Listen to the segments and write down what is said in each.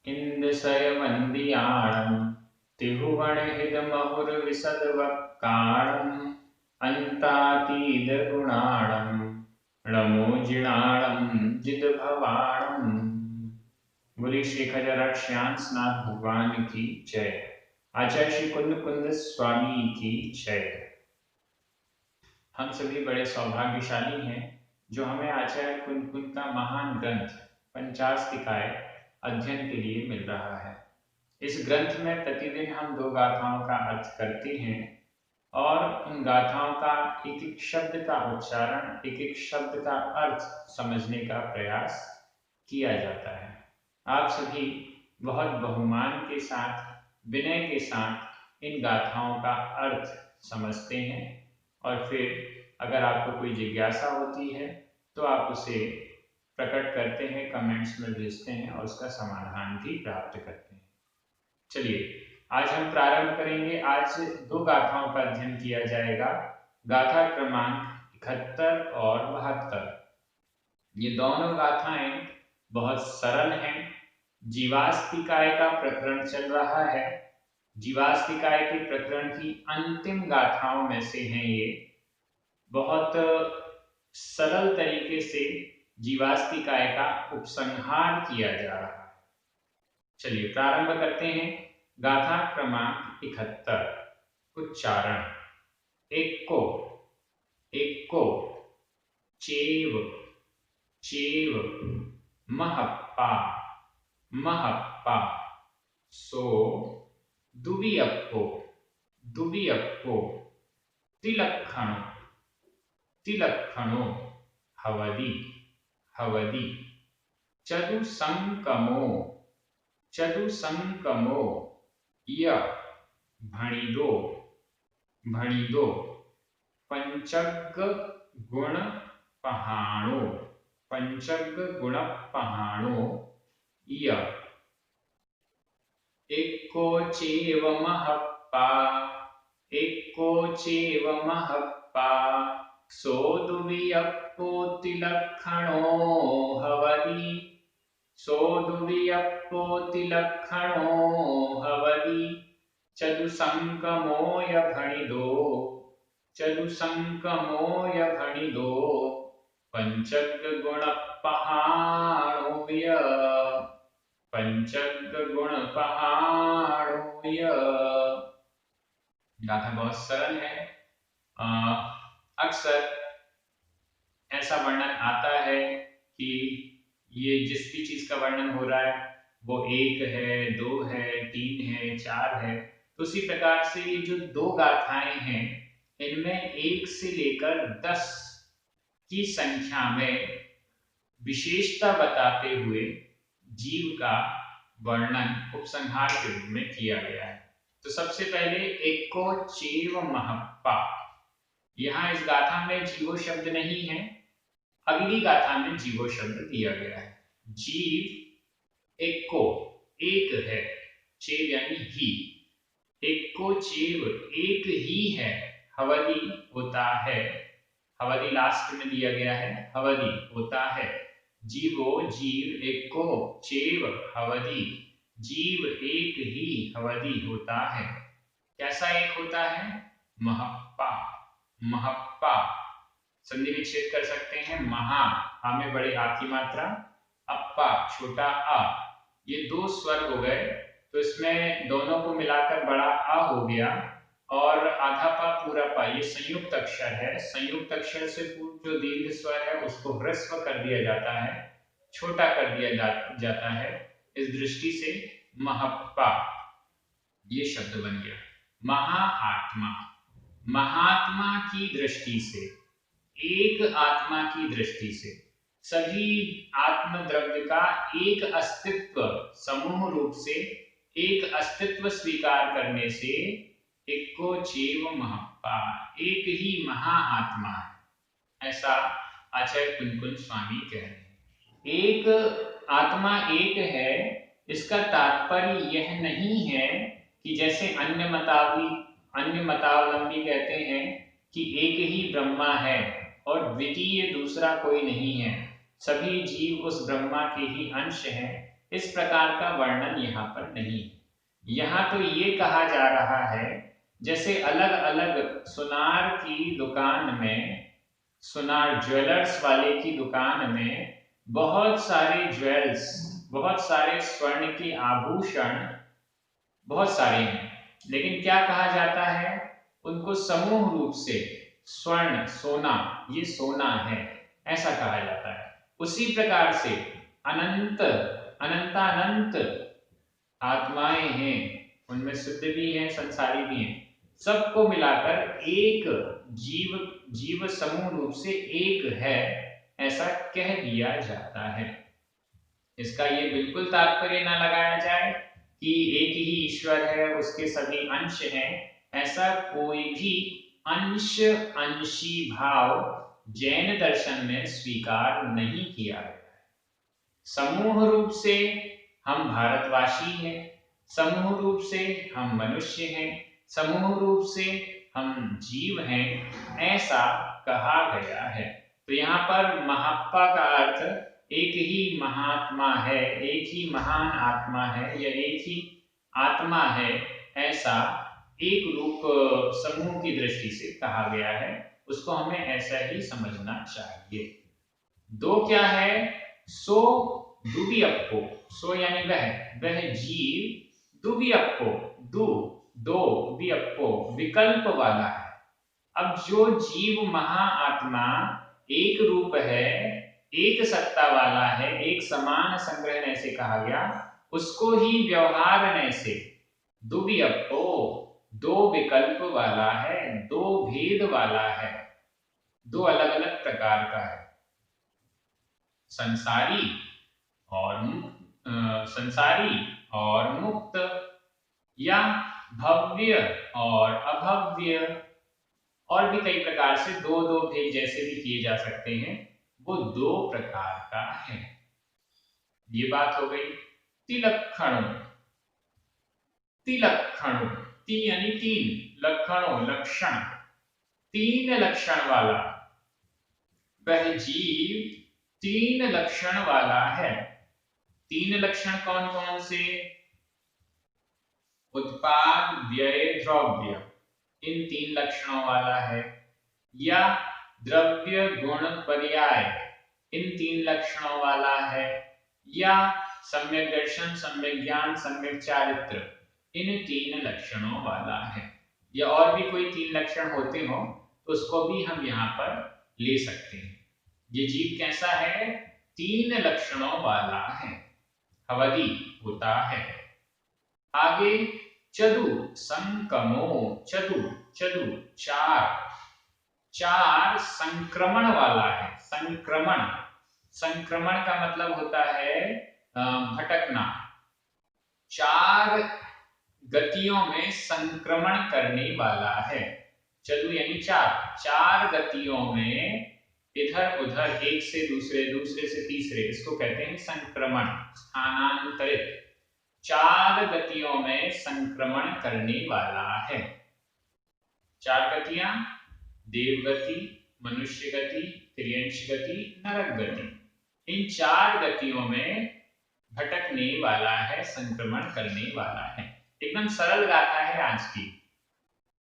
इन्दसयवन्दियाणं त्रिभुवनहितमहुर्विशदवक्काणम् अन्तातीतगुणाणं नमोजिणाणं जितभवाणम्। बोली श्री खजराक्षांसनाथ भगवान की जय। आचार्य श्री कुंद कुंद स्वामी की जय। हम सभी बड़े सौभाग्यशाली हैं जो हमें आचार्य कुंद कुंद का महान ग्रंथ पंचास्तिकाय अध्ययन के लिए मिल रहा है। इस ग्रंथ में प्रतिदिन हम 2 गाथाओं का अर्थ करते हैं और उन गाथाओं का एक एक शब्द का उच्चारण, एक एक शब्द का अर्थ समझने का प्रयास किया जाता है। आप सभी बहुत बहुमान के साथ, विनय के साथ इन गाथाओं का अर्थ समझते हैं और फिर अगर आपको कोई जिज्ञासा होती है तो आप उसे प्रकट करते हैं, कमेंट्स में भेजते हैं और उसका समाधान भी प्राप्त करते हैं। चलिए आज हम प्रारंभ करेंगे। आज 2 गाथाओं का अध्ययन किया जाएगा, गाथा क्रमांक 71 और 72। ये दोनों गाथाएं बहुत सरल हैं। जीवास्तिकाय का प्रकरण चल रहा है। जीवास्तिकाय के प्रकरण की अंतिम गाथाओं में से हैं ये। बहुत सरल तरीके से जीवास्तिकाय का उपसंहार किया जा रहा है। चलिए प्रारंभ करते हैं। गाथा क्रमांक 71। उच्चारण। एक्को एक्को चेव चेव महप्पा महप्पा सो दुवियप्पो दुवियप्पो तिलक्षणो तिलक्षणो हवदि हवदि चतुसंकमो चतुसंकमो य भणिदो भणिदो पंचग गुण पहाणो पंचग गुण पहाणो य एक्को चेव महप्पा एक्को चेव महप्पा सो दुवियप्पो तिलक्षणो हवदि सो दुवियप्पो तिलक्षणो हवदि चतुसंकमो य भणिदो चतुसंकमो य भणिदो पंचग गुण पहाणो य पंचग गुण पहाणो य। गाथा बहुत सरल है। अक्सर ऐसा वर्णन आता है कि ये जिस भी चीज का वर्णन हो रहा है वो 1 है, 2 है, 3 है, 4 है, तो उसी प्रकार से ये जो 2 गाथाएं हैं इनमें 1 से लेकर 10 की संख्या में विशेषता बताते हुए जीव का वर्णन उपसंहार के रूप में किया गया है। तो सबसे पहले एक्को चेव महप्पा। यहाँ इस गाथा में जीवो शब्द नहीं है, अगली गाथा में जीवो शब्द दिया गया है। जीव एक्को एक है, चेव यानी ही, एक्को चेव एक ही है, हवदि होता है, हवदि लास्ट में दिया गया है, हवदि होता है। जीवो जीव एक्को चेव हवदि, जीव एक ही हवदि होता है। कैसा एक होता है? महप्पा महप्पा। संधि विच्छेद कर सकते हैं। महा, हा में बड़े आ की मात्रा, अप्पा छोटा आ, ये 2 स्वर हो गए तो इसमें दोनों को मिलाकर बड़ा आ हो गया और आधा पा पूरा पा, ये संयुक्त अक्षर है। संयुक्त अक्षर से पूर्व जो दीर्घ स्वर है उसको ह्रस्व कर दिया जाता है, छोटा कर दिया जाता है। इस दृष्टि से महप्पा ये शब्द बन गया। महाआत्मा, महात्मा की दृष्टि से, एक आत्मा की दृष्टि से, सभी आत्म द्रव्य का एक अस्तित्व, समूह रूप से एक अस्तित्व स्वीकार करने से एक्को चेव महप्पा, एक ही महाआत्मा है, ऐसा आचार्य कुंद कुंद स्वामी कह रहे हैं। एक आत्मा एक है, इसका तात्पर्य यह नहीं है कि जैसे अन्य मतावलंबी कहते हैं कि एक ही ब्रह्मा है और द्वितीय दूसरा कोई नहीं है, सभी जीव उस ब्रह्मा के ही अंश हैं। इस प्रकार का वर्णन यहाँ पर नहीं है। यहाँ तो ये कहा जा रहा है जैसे अलग अलग सुनार की दुकान में, सुनार ज्वेलर्स वाले की दुकान में बहुत सारे ज्वेल्स, बहुत सारे स्वर्ण के आभूषण बहुत सारे हैं, लेकिन क्या कहा जाता है उनको समूह रूप से स्वर्ण, सोना, ये सोना है, ऐसा कहा जाता है। उसी प्रकार से अनंत, अनंतानंत आत्माएं हैं, उनमें शुद्ध भी हैं, संसारी भी हैं, सबको मिलाकर एक जीव, जीव समूह रूप से एक है, ऐसा कह दिया जाता है। इसका ये बिल्कुल तात्पर्य ना लगाया जाए कि एक ही ईश्वर है, उसके सभी अंश हैं, ऐसा कोई भी अंश अंशी भाव जैन दर्शन में स्वीकार नहीं किया गया है। समूह रूप से हम भारतवासी हैं, समूह रूप से हम मनुष्य हैं, समूह रूप से हम जीव हैं, ऐसा कहा गया है। तो यहाँ पर महाप्पा का अर्थ एक ही महात्मा है, एक ही महान आत्मा है, या एक ही आत्मा है, ऐसा एक रूप समूह की दृष्टि से कहा गया है। उसको हमें ऐसा ही समझना चाहिए। दो क्या है? सो दुबियप्पो, सो यानी वह जीव, दुबियप्पो, दो बियप्पो विकल्प वाला है। अब जो जीव महाआत्मा एक रूप है, एक सत्ता वाला है, एक समान संग्रहण से कहा गया, उसको ही व्यवहार से दुबियप्पो, दो विकल्प वाला है, दो भेद वाला है, दो अलग अलग प्रकार का है, संसारी और मुक्त, या भव्य और अभव्य, और भी कई प्रकार से दो दो भेद जैसे भी किए जा सकते हैं, वो दो प्रकार का है। ये बात हो गई। तिलक्षणों, तिलक्षणों, ती यानी तीन, लक्षणों लक्षण, तीन लक्षण वाला वह जीव तीन लक्षण वाला है। तीन लक्षण कौन कौन से? उत्पाद, व्यय, द्रव्य, इन तीन लक्षणों वाला है। या द्रव्य, गुण, पर्याय, इन तीन लक्षणों वाला है। या सम्यक दर्शन, सम्यक ज्ञान, सम्यक चारित्र, इन तीन लक्षणों वाला है। या और भी कोई तीन लक्षण होते हो तो उसको भी हम यहाँ पर ले सकते हैं। ये जीव कैसा है? तीन लक्षणों वाला है, अवधि होता है। आगे चतु संकमो, चतु, चतु चार संक्रमण वाला है। संक्रमण, संक्रमण का मतलब होता है भटकना। चार गतियों में संक्रमण करने वाला है। चतु यानी चार गतियों में इधर उधर, एक से दूसरे, दूसरे से तीसरे, इसको कहते हैं संक्रमण, स्थानांतरित। चार गतियों में संक्रमण करने वाला है। चार गतियां, देव गति, मनुष्य गति, त्रियंश गति, नरक गति, इन चार गतियों में भटकने वाला है, संक्रमण करने वाला है। एकदम सरल गाथा है आज की।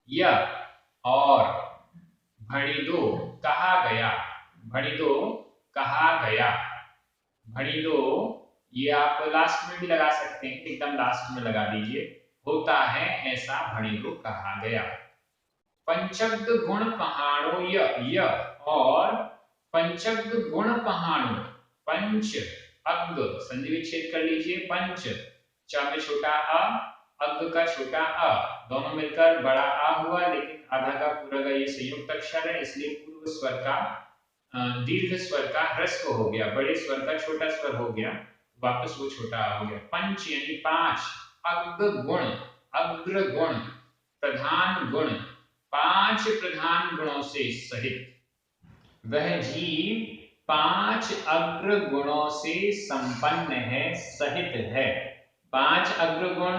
यह और भणिदो कहा गया, भणिदो कहा गया, भणिदो ये आप लास्ट में भी लगा सकते हैं, एकदम लास्ट में लगा दीजिए। होता है ऐसा भणिदो कहा गया। पंचग गुण पहाड़ो, य और पंचग गुण पहाड़ो, पंच अग संधि विच्छेद कर लीजिए। पंच, च में छोटा अ, अग का छोटा अ, दोनों मिलकर बड़ा आ हुआ, लेकिन आधा का पूरा का ये संयुक्त अक्षर है, इसलिए पूर्व स्वर का दीर्घ स्वर का ह्रस्व हो गया, बड़े स्वर का छोटा स्वर हो गया, वापस वो छोटा आ हो गया। पंच यानी पांच, अग्र गुण, अग्र गुण, प्रधान गुण, पांच प्रधान गुणों से सहित वह जीव पांच अग्र गुणों से संपन्न है, सहित है। पांच अग्र गुण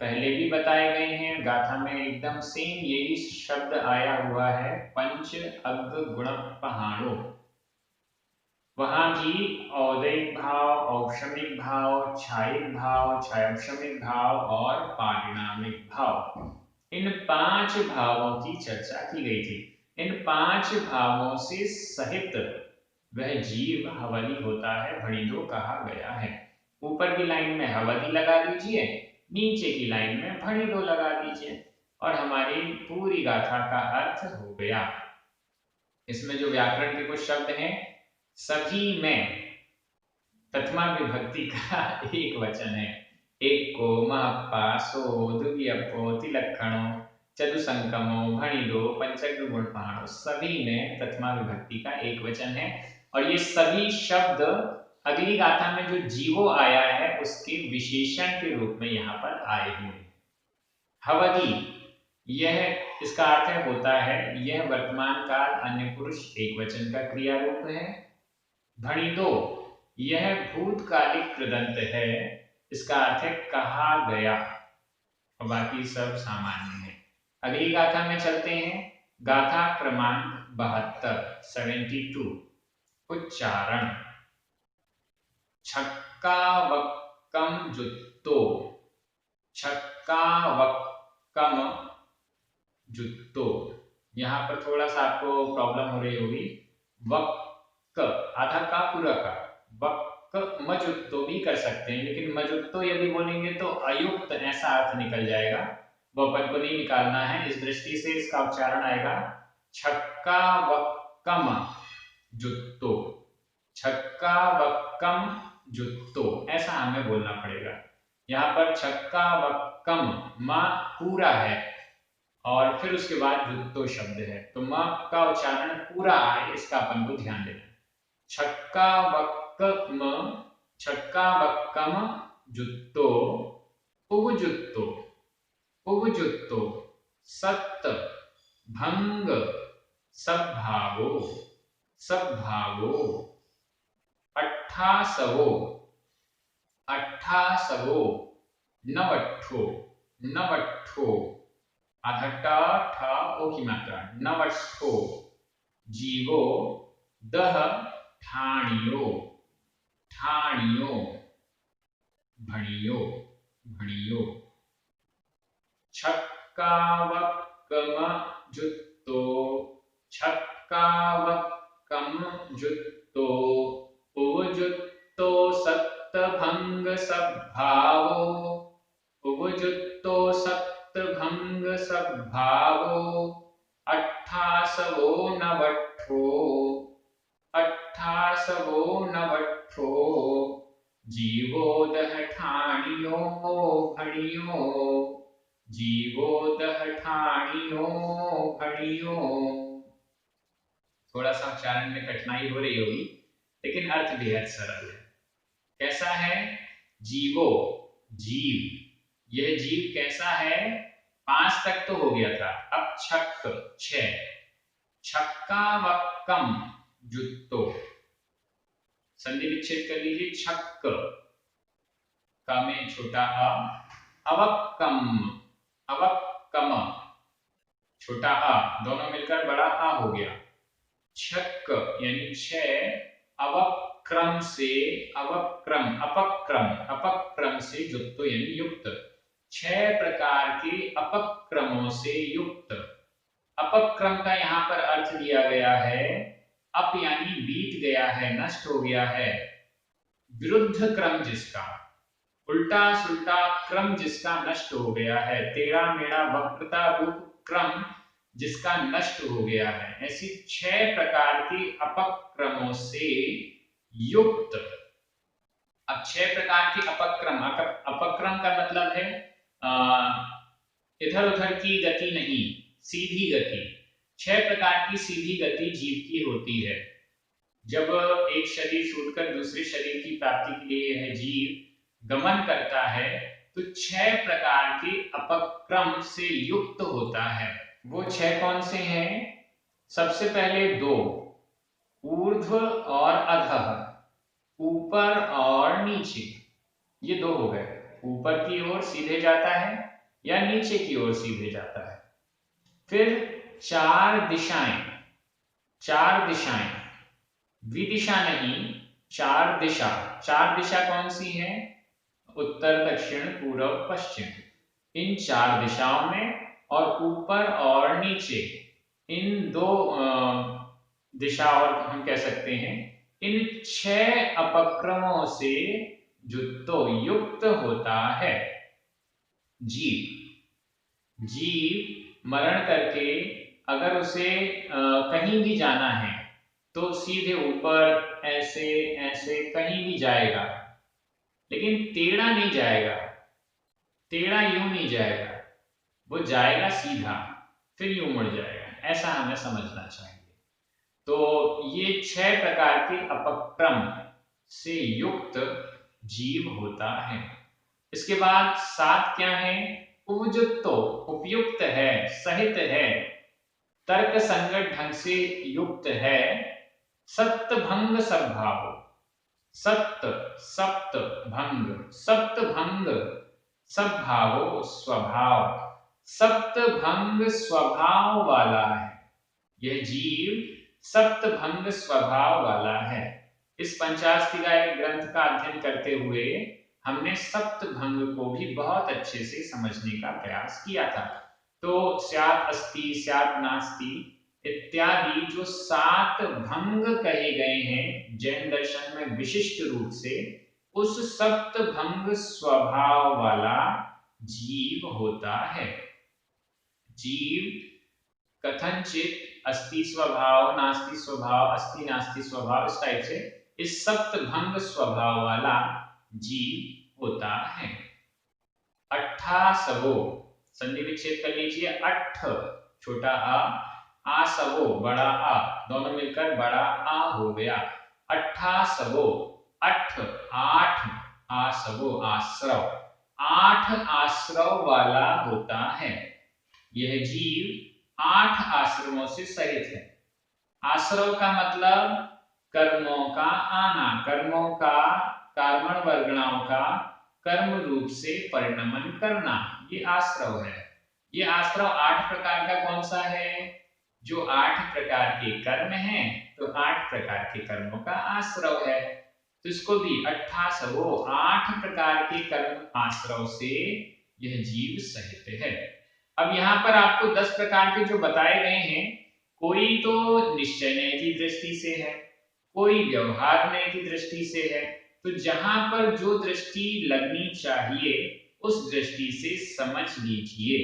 पहले भी बताए गए हैं गाथा में, एकदम सेम यही शब्द आया हुआ है, पंच अग्र गुण पहाड़ो। वहां भी औदयिक भाव, औपशमिक भाव, छायिक भाव, छायोपशमिक भाव और पारिणामिक भाव, इन 5 भावों की चर्चा की गई थी। इन 5 भावों से सहित वह जीव हवदी होता है, भणिदो कहा गया है। ऊपर की लाइन में हवदी लगा दीजिए, नीचे की लाइन में भणिदो लगा दीजिए और हमारी पूरी गाथा का अर्थ हो गया। इसमें जो व्याकरण के कुछ शब्द हैं, सभी में तथमा विभक्ति का एक वचन है। एक को, महप्पा, सो, द्वितीयपो, तिलक्षणो, चतुसंकमो, भणिदो, पंचक गुणपाणो, सभी में तथमा विभक्ति का एक वचन है। और ये सभी शब्द अगली गाथा में जो जीवो आया है उसके विशेषण के रूप में यहाँ पर आए हुए हैं। हवदी, यह इसका अर्थ होता है यह वर्तमान काल अन्य पुरुष एक वचन का क्रिया रूप है। भणिदो, यह भूतकालिक कृदंत है, इसका अर्थ है कहा गया और बाकी सब सामान्य है। अगली गाथा में चलते हैं। गाथा क्रमांक 72 उच्चारण। छक्का वक्कम जुत्तो, छक्का वक्कम जुत्तो। यहां पर थोड़ा सा आपको प्रॉब्लम हो रही होगी। वक्क आधा का पूरा का, वक्क मजुत्तो भी कर सकते हैं, लेकिन मजुत्तो यदि बोलेंगे तो अयुक्त ऐसा अर्थ निकल जाएगा, वह पद को नहीं निकालना है। इस दृष्टि से इसका उच्चारण आएगा छक्का वक्कम जुत्तो, छक्का वक्कम जुत्तो, ऐसा हमें बोलना पड़ेगा। यहाँ पर छक्का वक्कम मा पूरा है और फिर उसके बाद जुत्तो शब्द है, तो म का उच्चारण पूरा आए, इसका अपन को ध्यान देना। छक्का वक्कम, छक्का वक्कम जुत्तो, उपजुत्तो, उपजुत्तो, सत्त भंग सद्भावो, सद्भावो, अट्ठासवो, अट्ठासवो, नवट्ठो, नवट्ठो, आधा ट ठ ओ की मात्रा, नवट्ठो, जीवो, दह ठाणियो, ठाणियो, भणियो, भणियो, छक्का वक्कम जुत्तो, छक्का वक्कम जुत्तो, उपजुत्तो सत्तभंग सद्भावो, उपजुत्तो सत्तभंग सद्भावो, अट्ठासवो नवट्ठो, अट्ठासवो नवट्ठो, जीवो दह ठाणियो, भणियो, जीवो दह ठाणियो, भणियो। थोड़ा सा उच्चारण में कठिनाई हो रही होगी, लेकिन अर्थ बेहद सरल है। कैसा है? जीवो, जीव, यह जीव कैसा है? 5 तक तो हो गया था, अब छक्क 6, छक्का वक्कम जुत्तो, संधि विच्छेद कर लीजिए, छक्क का में छोटा अ, अवक्कम, अवक्कम छोटा अ, दोनों मिलकर बड़ा आ हो गया। छक्क यानी 6, अवक्रम से, अवक्रम, अपक्रम, अपक्रम से जुत्तो यानी युक्त, 6 प्रकार के अपक्रमों से युक्त। अपक्रम का यहाँ पर अर्थ दिया गया है अप यानी बीत गया है, नष्ट हो गया है, विरुद्ध क्रम जिसका, उल्टा सुल्टा क्रम जिसका नष्ट हो गया है, टेढ़ा मेढ़ा वक्रता रूप क्रम जिसका नष्ट हो गया है, ऐसी 6 प्रकार के अपक्रमों से युक्त। अब 6 प्रकार के अपक्रम, अपक्रम का मतलब है इधर उधर की गति नहीं, सीधी गति। 6 प्रकार की सीधी गति जीव की होती है। जब एक शरीर छूटकर दूसरे शरीर की प्राप्ति के लिए यह जीव गमन करता है तो 6 प्रकार के अपक्रम से युक्त होता है। वो 6 कौन से हैं? सबसे पहले 2, ऊर्ध्व और अधः, ऊपर और नीचे, ये 2 हो गए। ऊपर की ओर सीधे जाता है या नीचे की ओर सीधे जाता है। फिर 4 दिशाएं, 4 दिशाएं, द्विदिशा नहीं, चार दिशा। चार दिशा कौन सी है? उत्तर, दक्षिण, पूर्व, पश्चिम। इन चार दिशाओं में और ऊपर और नीचे, इन दो दिशा, और हम कह सकते हैं इन 6 अपक्रमों से जो युक्त होता है जीव। जीव मरण करके अगर उसे कहीं भी जाना है तो सीधे ऊपर ऐसे ऐसे कहीं भी जाएगा, लेकिन टेढ़ा नहीं जाएगा, टेढ़ा यूं नहीं जाएगा, वो जाएगा सीधा, फिर यूं मुड़ जाएगा। ऐसा हमें समझना चाहिए। तो ये 6 प्रकार के अपक्रम से युक्त जीव होता है। इसके बाद 7 क्या है? उपयुक्तो, उपयुक्त है, सहित है, तर्क संगत ढंग से युक्त है, सत्य भंग स्वभाव। सत्य, सप्त भंग, सप्त भंग स्वभाव, स्वभाव, सप्त भंग स्वभाव वाला है। यह जीव सप्त भंग स्वभाव वाला है। इस पंचास्तिकाय ग्रंथ का अध्ययन करते हुए हमने सप्त भंग को भी बहुत अच्छे से समझने का प्रयास किया था। तो स्यात् अस्ति, स्यात् नास्ति इत्यादि जो 7 भंग कहे गए हैं जैन दर्शन में विशिष्ट रूप से, उस सप्त भंग स्वभाव वाला जीव होता है। जीव कथनचित अस्ति स्वभाव, नास्ति स्वभाव, अस्ति नास्ति स्वभाव, इस टाइप से इस सप्त भंग स्वभाव वाला जीव होता है। अट्ठासवो, संधि विच्छेद कर लीजिए। अट्ठ छोटा आ सवो बड़ा आ, दोनों मिलकर बड़ा आ हो गया। अट्ठासवो, अठ 8, आसवो आश्रव, 8 आश्रव वाला होता है। यह जीव 8 आश्रमों से सहित है। आश्रव का मतलब कर्मों का आना, कर्मों का, कर्मण वर्गणाओं का कर्म रूप से परिणमन करना, ये आश्रव है। ये आश्रव 8 प्रकार का कौन सा है? जो 8 प्रकार के कर्म हैं, तो 8 प्रकार के कर्मों का आश्रव है। तो इसको भी 88 8 प्रकार के कर्म आश्रव से यह जीव सहित है। अब यहाँ पर आपको 10 प्रकार के जो बताए गए हैं, कोई तो निश्चय नय की दृष्टि से है, कोई व्यवहार नय की दृष्टि से है। तो जहां पर जो दृष्टि लगनी चाहिए उस दृष्टि से समझ लीजिए,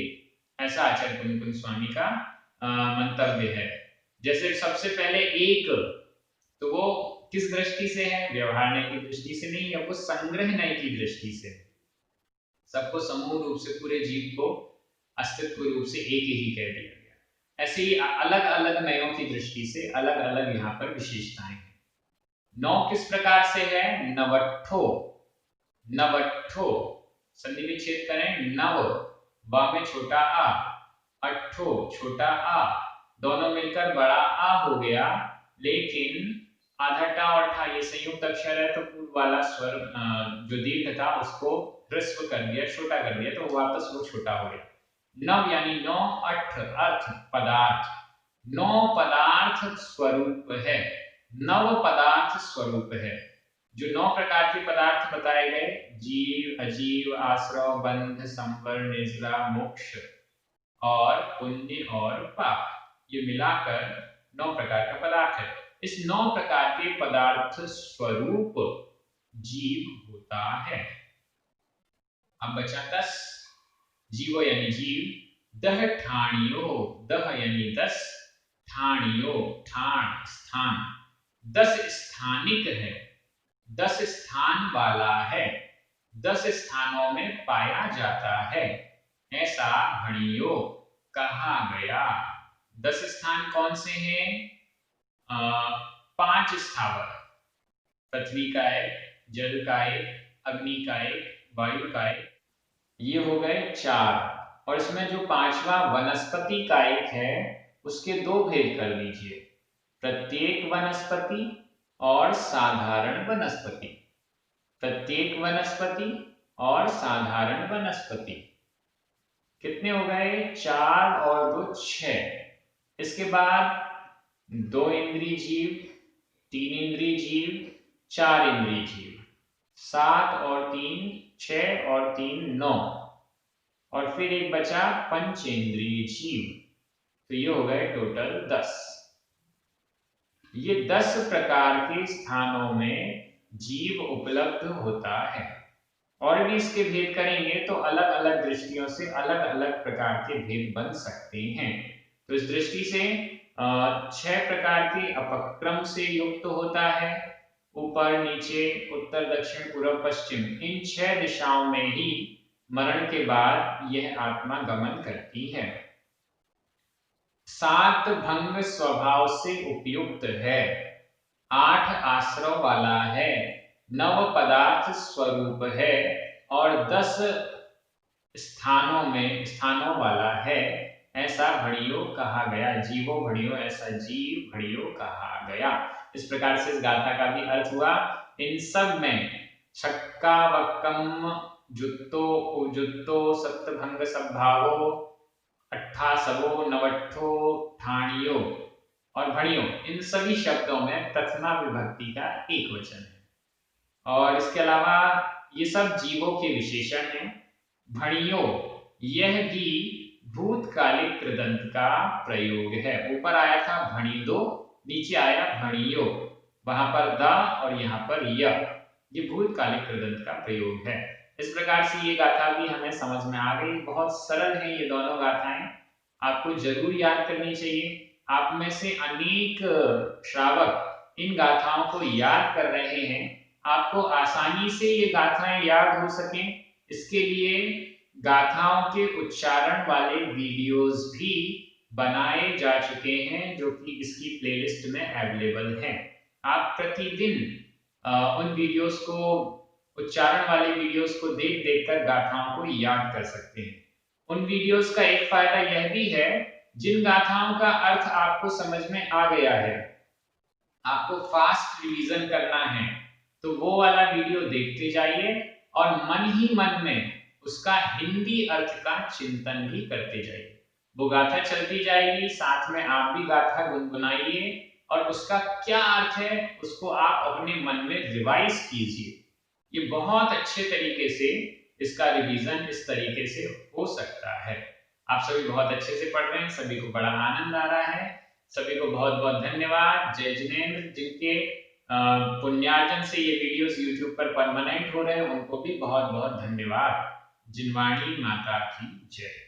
ऐसा आचार्य कुंकुम स्वामी का मंतव्य है। जैसे सबसे पहले एक, तो वो किस दृष्टि से है? व्यवहार नय की दृष्टि से नहीं है, वो संग्रह नय की दृष्टि से। सबको समूह रूप से, पूरे जीव को अस्तित्व रूप से एक ही कह दिया गया। ऐसे ही अलग अलग नयों की दृष्टि से अलग अलग यहाँ पर विशेषताएं हैं। 9 किस प्रकार से है? नवट्ठो, नवट्ठो, संधि विच्छेद करें, नव वा में छोटा आ, अट्ठो छोटा आ, दोनों मिलकर बड़ा आ हो गया। लेकिन आधा टा और ठा ये संयुक्त अक्षर है, तो पूर्व वाला स्वर जो दीर्घ था उसको ह्रस्व कर दिया, छोटा कर दिया, तो वापस वो छोटा हो गया। नव यानी 9, अठ अर्थ पदार्थ, 9 पदार्थ स्वरूप है, नव पदार्थ स्वरूप है। जो 9 प्रकार के पदार्थ बताए गए, जीव, अजीव, आश्रव, बंध, संवर, निर्जरा, मोक्ष और पुण्य और पाप, ये मिलाकर 9 प्रकार का पदार्थ है। इस 9 प्रकार के पदार्थ स्वरूप जीव होता है। अब बचा 10। जीवो यानी जीव, दह ठाणियो, दह यानी 10, ठाणियो ठाण स्थान, 10 स्थानिक है, 10 स्थान वाला है, 10 स्थानों में पाया जाता है, ऐसा भणियो कहा गया। 10 स्थान कौन से हैं? 5 स्थावर, पृथ्वी का एक, जल का एक, अग्नि का एक, वायु का एक, ये हो गए 4। और इसमें जो 5वां वनस्पति कायिक है उसके 2 भेद कर लीजिए, प्रत्येक वनस्पति और साधारण वनस्पति। प्रत्येक वनस्पति और साधारण वनस्पति कितने हो गए? 4 और 2 6। इसके बाद 2 इंद्रिय जीव, 3 इंद्रिय जीव, 4 इंद्रिय जीव, 7 और 3 6 और 3 9, और फिर एक बचा पंचेंद्रिय जीव। तो ये हो गए टोटल 10। ये 10 प्रकार के स्थानों में जीव उपलब्ध होता है। और भी इसके भेद करेंगे तो अलग अलग दृष्टियों से अलग अलग प्रकार के भेद बन सकते हैं। तो इस दृष्टि से 6 प्रकार के अपक्रम से युक्त होता है। ऊपर नीचे उत्तर दक्षिण पूर्व पश्चिम इन 6 दिशाओं में ही मरण के बाद यह आत्मा गमन करती है। 7 भंग स्वभाव से उपयुक्त है, 8 आश्रव वाला है, 9 पदार्थ स्वरूप है और 10 स्थानों वाला है। ऐसा भड़ियो कहा गया। जीवो भड़ियो, ऐसा जीव भड़ियो कहा गया। इस प्रकार से इस गाथा का भी अर्थ हुआ। इन सब में छक्का वक्कम जुत्तो उजुत्तो सप्तभंग सद्भावो अट्ठासवो नवट्ठो ठाणियो और भणियो, इन सभी शब्दों में प्रथमा विभक्ति का एक वचन है। और इसके अलावा ये सब जीवों के विशेषण हैं। भणियो यह भी भूतकालिक कृदंत का प्रयोग है। ऊपर आया था भणिदो, नीचे आया भणियो, वहां पर द और यहाँ पर य, ये भूतकालिक कृदंत का प्रयोग है। इस प्रकार से ये गाथा भी हमें समझ में आ गई। बहुत सरल है ये दोनों गाथाएं, आपको जरूर याद करनी चाहिए। आप में से अनेक श्रावक इन गाथाओं को याद कर रहे हैं। आपको आसानी से ये गाथाएं याद हो सकें, इसके लिए गाथाओं के उच्चारण वाले वीडियोस भी बनाए जा चुके हैं, जो कि इसकी प्लेलिस्ट में अवेलेबल हैं। आप प्रतिदिन उन वीडियोस को, उच्चारण वाले वीडियोस को देख देख कर गाथाओं को याद कर सकते हैं। उन वीडियोस का एक फायदा यह भी है, जिन गाथाओं का अर्थ आपको समझ में आ गया है, आपको फास्ट रिवीजन करना है, तो वो वाला वीडियो देखते जाइए और मन ही मन में उसका हिंदी अर्थ का चिंतन भी करते जाइए। वो गाथा चलती जाएगी, साथ में आप भी गाथा गुनगुनाइए और उसका क्या अर्थ है उसको आप अपने मन में रिवाइज कीजिए। ये बहुत अच्छे तरीके से इसका रिवीजन इस तरीके से हो सकता है। आप सभी बहुत अच्छे से पढ़ रहे हैं, सभी को बड़ा आनंद आ रहा है। सभी को बहुत बहुत धन्यवाद। जय जिनेंद्र, जिनके पुण्यार्जन से ये वीडियोस यूट्यूब पर परमानेंट हो रहे हैं, उनको भी बहुत बहुत धन्यवाद। जिनवाणी माता की जय।